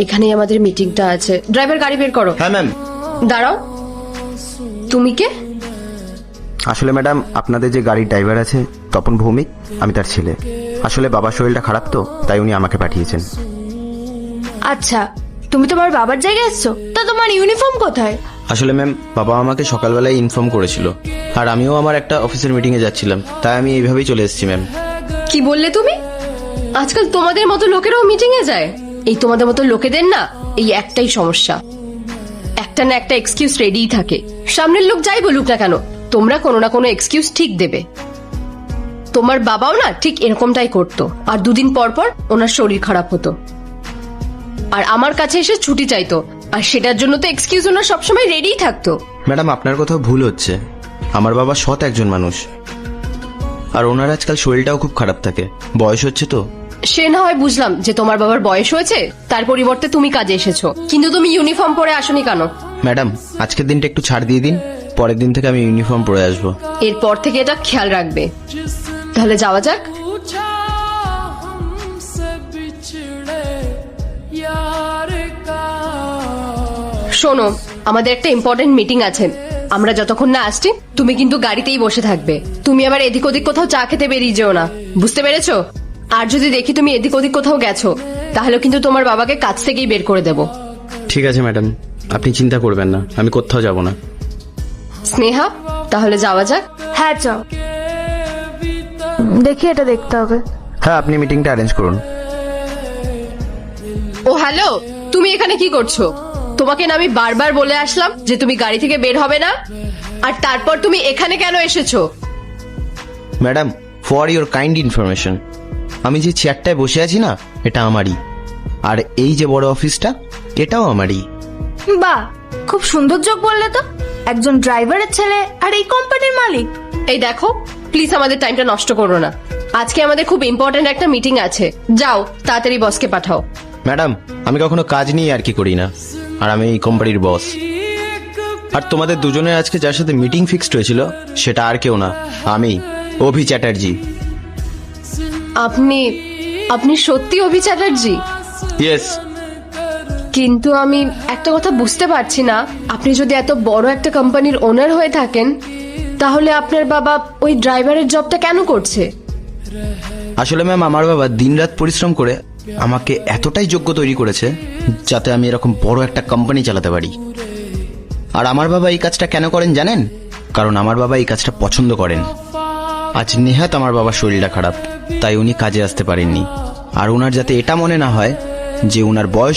এখানেই আমাদের মিটিংটা আছে। ড্রাইভার গাড়ি বের করো। হ্যাঁ ম্যাম। দাঁড়াও, তুমি কে? আসলে ম্যাডাম, আপনাদের যে গাড়ির ড্রাইভার আছে তপন ভৌমিক, আমি তার ছেলে। আসলে বাবার শরীরটা খারাপ তো, তাই উনি আমাকে পাঠিয়েছেন। আচ্ছা, তুমি তোমার বাবার জায়গায় এসছো? তা তোমার ইউনিফর্ম কোথায়? আসলে ম্যাম, বাবা আমাকে সকালবেলায় ইনফর্ম করেছিল, আর আমিও আমার একটা অফিসের মিটিংয়ে যাচ্ছিলাম, তাই আমি এইভাবেই চলে এসেছি ম্যাম। কি বললে তুমি? আজকাল তোমাদের মতো লোকেরাও মিটিং এ যায়? এই তোমাদের মতো লোকেদের না এই একটাই সমস্যা, একটা না একটা এক্সকিউজ রেডিই থাকে। সামনের লোক যাই বলুক না কেন, তোমরা কোনো না কোনো এক্সকিউজ ঠিক দেবে। তোমার বাবাও না ঠিক এরকমটাই করতো, আর দুদিন পর পর ওনার শরীর খারাপ হতো, আর আমার কাছে এসে ছুটি চাইতো, আর সেটার জন্য তো এক্সকিউজ ওনার সবসময় রেডিই থাকতো। ম্যাডাম, আপনার কোথাও ভুল হচ্ছে। আমার বাবা সৎ একজন মানুষ, আর ওনার আজকাল শরীরটাও খুব খারাপ থাকে, বয়স হচ্ছে তো। সে না হয় বুঝলাম যে তোমার বাবার বয়স হয়েছে, তার পরিবর্তে তুমি কাজে এসেছো, কিন্তু তুমি ইউনিফর্ম পরে আসোনি কেন? ম্যাডাম, আজকের দিনটা একটু ছাড় দিয়ে দিন, পরের দিন থেকে আমি ইউনিফর্ম পরে আসবো। এরপর থেকে এটা খেয়াল রাখবে। তাহলে যাওয়া যাক। শোনো, আমাদের একটা ইম্পর্টেন্ট মিটিং আছে, আমরা যতক্ষণ না আসছি তুমি কিন্তু গাড়িতেই বসে থাকবে। তুমি আবার এদিক ওদিক কোথাও চা খেতে বেরিয়ে যেও না, বুঝতে পেরেছো? আর যদি দেখি তুমি এদিক ওদিক কোথাও গেছো, তাহলে কিন্তু তোমার বাবাকে কাছ থেকেই বের করে দেব। ঠিক আছে ম্যাডাম, আপনি চিন্তা করবেন না, আমি কোথাও যাব না। স্নেহা, তাহলে যাওয়া যাক। হ্যাঁ চল, দেখি এটা দেখতে হবে। হ্যাঁ, আপনি মিটিংটা অ্যারেঞ্জ করুন। ও হ্যালো, তুমি এখানে কি করছো? তোমাকে না আমি বারবার বলে আসলাম যে তুমি গাড়ি থেকে বের হবে না, আর তারপর তুমি এখানে কেন এসেছো? Madam, for your kind information, আমি যে চেয়ারটায় বসে আছি না, এটা আমারই, আর এই যে বড় অফিসটা, এটাও আমারই। বাহ, খুব সুন্দর যোগ বললে তো। একজন ড্রাইভারের ছেলে আর এই কোম্পানির মালিক। এই দেখো, প্লিজ আমাদের টাইমটা নষ্ট করো না। আজকে আমাদের খুব ইম্পর্টেন্ট একটা মিটিং আছে, যাও তাড়াতাড়ি বসকে পাঠাও। ম্যাডাম, আমি কখনো কাজ নিয়ে আর কি করি না, আর আমি এই কোম্পানির বস। আর তোমাদের দুজনের আজকে যার সাথে মিটিং ফিক্সড হয়েছিল, সেটা আর কেউ না, আমি অভি চ্যাটার্জি। আপনি আপনি সত্যি অভি চ্যাটার্জি? ইয়েস। কিন্তু আমি একটা কথা বুঝতে পারছি না, আপনি যদি এত বড় একটা কোম্পানির ওনার হয়ে থাকেন, তাহলে আপনার বাবা ওই ড্রাইভারের জবটা কেন করছে? আসলে ম্যাম, আমার বাবা দিনরাত পরিশ্রম করে আমাকে এতটাই যোগ্য তৈরি করেছে যাতে আমি এরকম বড় একটা কোম্পানি চালাতে পারি। আর আমার বাবা এই কাজটা কেন করেন জানেন? কারণ আমার বাবা এই কাজটা পছন্দ করেন। আজ নেহাত আমার বাবার শরীরটা খারাপ, তাই উনি কাজে আসতে পারেননি। আর ওনার যাতে এটা মনে না হয় যে ওনার বয়স